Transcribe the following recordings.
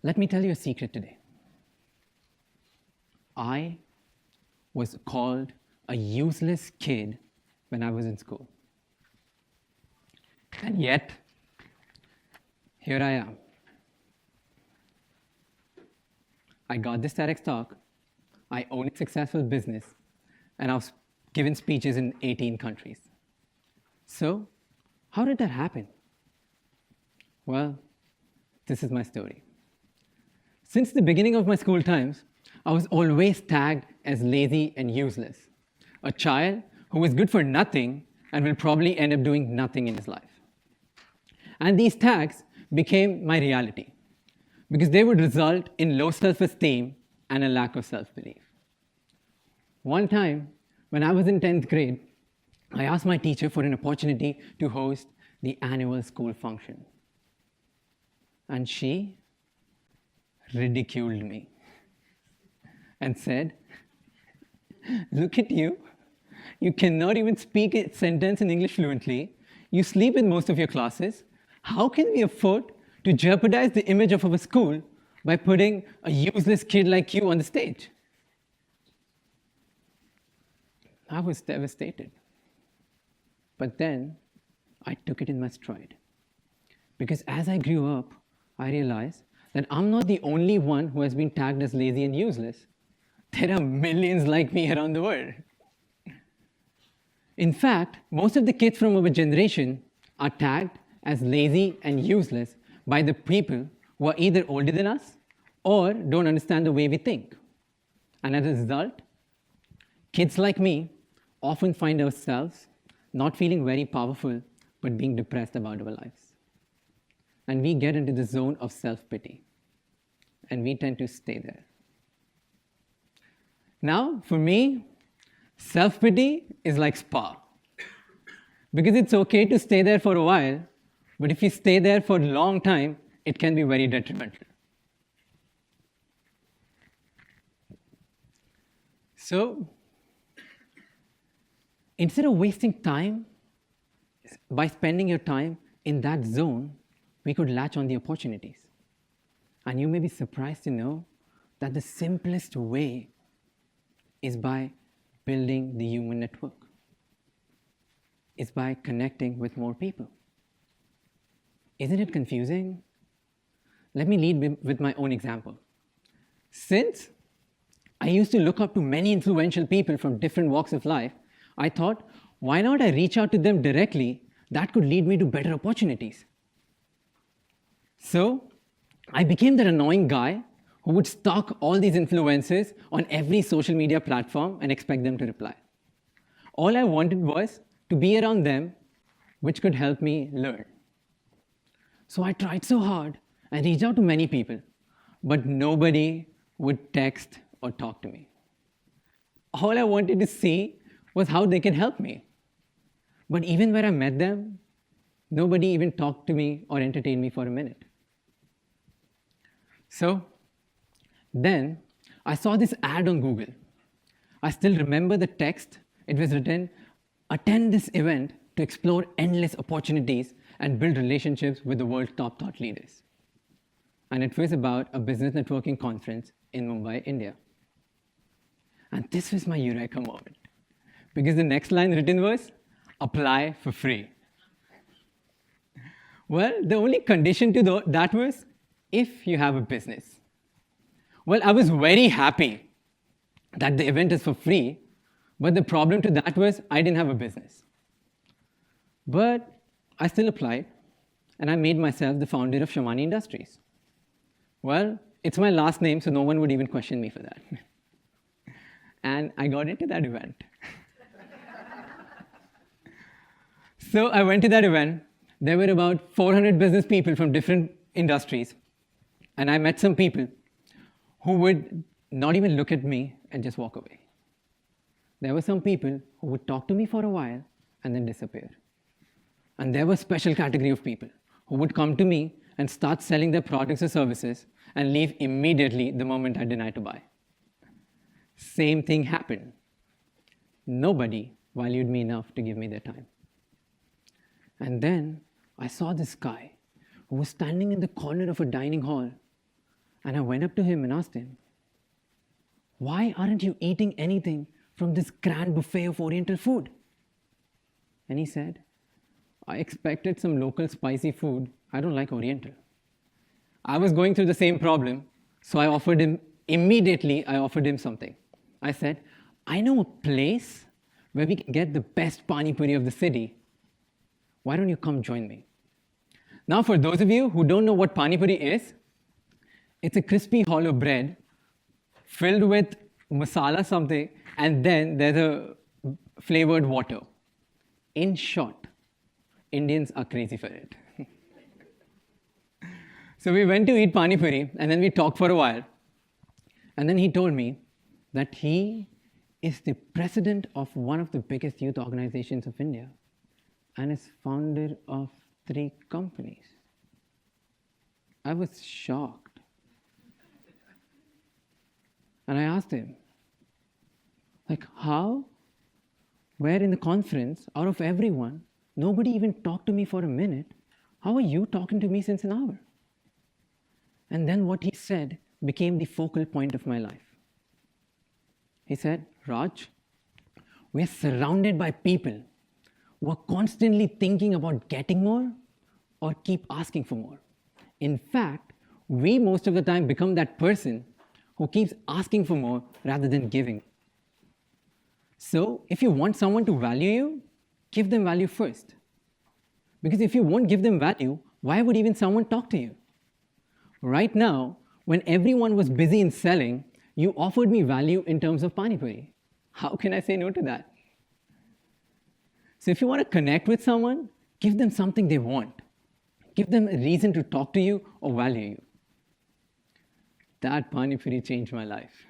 Let me tell you a secret today. I was called a useless kid when I was in school. And yet, here I am. I got this TEDx Talk, I own a successful business, and I've given speeches in 18 countries. So, how did that happen? Well, this is my story. Since the beginning of my school times, I was always tagged as lazy and useless, a child who was good for nothing and will probably end up doing nothing in his life. And these tags became my reality because they would result in low self-esteem and a lack of self-belief. One time, when I was in 10th grade, I asked my teacher for an opportunity to host the annual school function. And she ridiculed me and said, "Look at you. You cannot even speak a sentence in English fluently. You sleep in most of your classes. How can we afford to jeopardize the image of our school by putting a useless kid like you on the stage?" I was devastated. But then I took it in my stride. Because as I grew up, I realized that I'm not the only one who has been tagged as lazy and useless. There are millions like me around the world. In fact, most of the kids from our generation are tagged as lazy and useless by the people who are either older than us or don't understand the way we think. And as a result, kids like me often find ourselves not feeling very powerful, but being depressed about our lives. And we get into the zone of self-pity, and we tend to stay there. Now, for me, self-pity is like spa, because it's okay to stay there for a while, but if you stay there for a long time, it can be very detrimental. So, instead of wasting time by spending your time in that zone, we could latch on the opportunities. And you may be surprised to know that the simplest way is by building the human network, is by connecting with more people. Isn't it confusing? Let me lead with my own example. Since I used to look up to many influential people from different walks of life, I thought, why not I reach out to them directly? That could lead me to better opportunities. So I became that annoying guy who would stalk all these influencers on every social media platform and expect them to reply. All I wanted was to be around them, which could help me learn. So I tried so hard and reached out to many people, but nobody would text or talk to me. All I wanted to see was how they can help me. But even when I met them, nobody even talked to me or entertained me for a minute. So then I saw this ad on Google. I still remember the text. It was written, "Attend this event to explore endless opportunities and build relationships with the world's top thought leaders." And it was about a business networking conference in Mumbai, India. And this was my eureka moment, because the next line written was, "Apply for free." Well, the only condition to that was, if you have a business. Well, I was very happy that the event is for free, but the problem to that was I didn't have a business. But I still applied, and I made myself the founder of Shamani Industries. Well, it's my last name, so no one would even question me for that. And I got into that event. So I went to that event. There were about 400 business people from different industries. And I met some people who would not even look at me and just walk away. There were some people who would talk to me for a while and then disappear. And there was a special category of people who would come to me and start selling their products or services and leave immediately the moment I denied to buy. Same thing happened. Nobody valued me enough to give me their time. And then I saw this guy who was standing in the corner of a dining hall, And I went up to him and asked him, "Why aren't you eating anything from this grand buffet of Oriental food?" And he said, "I expected some local spicy food. I don't like Oriental." I was going through the same problem, so I offered him something. I said, "I know a place where we can get the best pani puri of the city. Why don't you come join me?" Now, for those of you who don't know what pani puri is, it's a crispy hollow bread filled with masala something, and then there's a flavored water. In short, Indians are crazy for it. So we went to eat pani puri, and then we talked for a while. And then he told me that he is the president of one of the biggest youth organizations of India and is founder of 3 companies. I was shocked. And I asked him, like, how? Where in the conference, out of everyone, nobody even talked to me for a minute. How are you talking to me since an hour? And then what he said became the focal point of my life. He said, "Raj, we're surrounded by people who are constantly thinking about getting more or keep asking for more. In fact, we most of the time become that person who keeps asking for more rather than giving. So if you want someone to value you, give them value first. Because if you won't give them value, why would even someone talk to you? Right now, when everyone was busy in selling, you offered me value in terms of pani puri. How can I say no to that? So if you want to connect with someone, give them something they want. Give them a reason to talk to you or value you." That pani puri changed my life.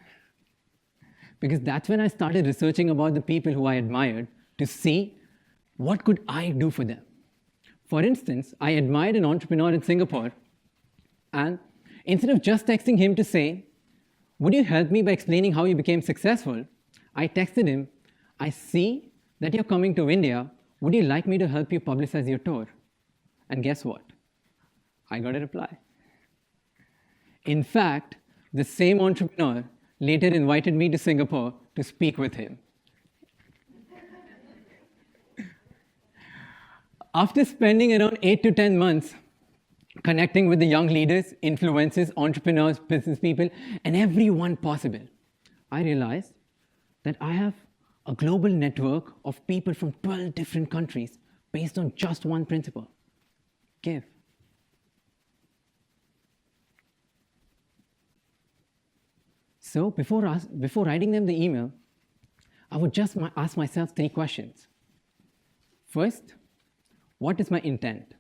Because that's when I started researching about the people who I admired to see what could I do for them. For instance, I admired an entrepreneur in Singapore, and instead of just texting him to say, "Would you help me by explaining how you became successful?" I texted him, "I see that you're coming to India. Would you like me to help you publicize your tour?" And guess what? I got a reply. In fact, the same entrepreneur later invited me to Singapore to speak with him. After spending around 8 to 10 months connecting with the young leaders, influencers, entrepreneurs, business people, and everyone possible, I realized that I have a global network of people from 12 different countries based on just one principle: give. So before writing them the email, I would just ask myself 3 questions. First, what is my intent?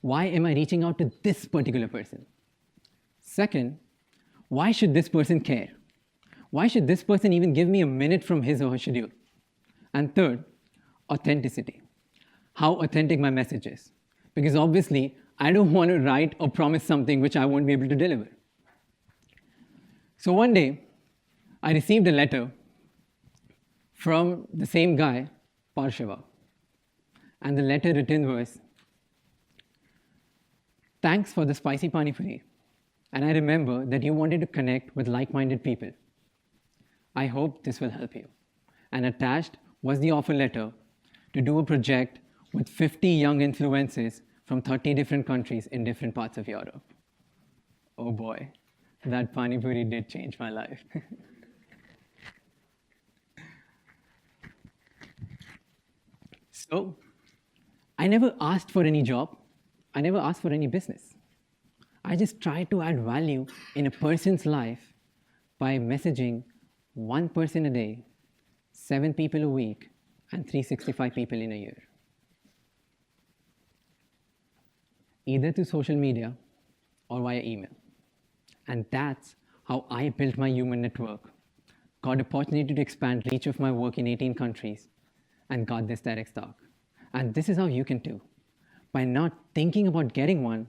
Why am I reaching out to this particular person? Second, why should this person care? Why should this person even give me a minute from his or her schedule? And third, authenticity. How authentic my message is. Because obviously, I don't want to write or promise something which I won't be able to deliver. So one day, I received a letter from the same guy, Parshava. And the letter written was, "Thanks for the spicy pani puri. And I remember that you wanted to connect with like-minded people. I hope this will help you." And attached was the offer letter to do a project with 50 young influencers from 30 different countries in different parts of Europe. Oh boy, that pani puri did change my life. So, I never asked for any job. I never asked for any business. I just tried to add value in a person's life by messaging 1 person a day, 7 people a week, and 365 people in a year. Either through social media or via email. And that's how I built my human network, got opportunity to expand reach of my work in 18 countries, and got this TEDx Talk. And this is how you can too, by not thinking about getting one,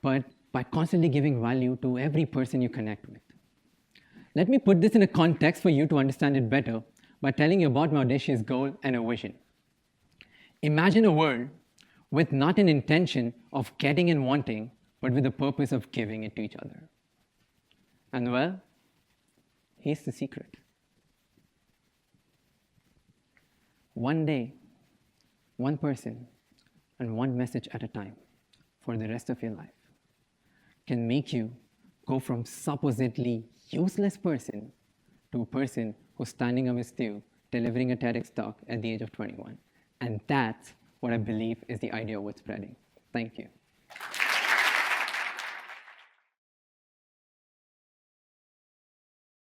but by constantly giving value to every person you connect with. Let me put this in a context for you to understand it better by telling you about my audacious goal and a vision. Imagine a world with not an intention of getting and wanting, but with the purpose of giving it to each other. And well, here's the secret. One day, one person, and one message at a time for the rest of your life can make you go from supposedly useless person to a person who's standing amidst you, delivering a TEDx talk at the age of 21. And that's what I believe is the idea worth spreading. Thank you.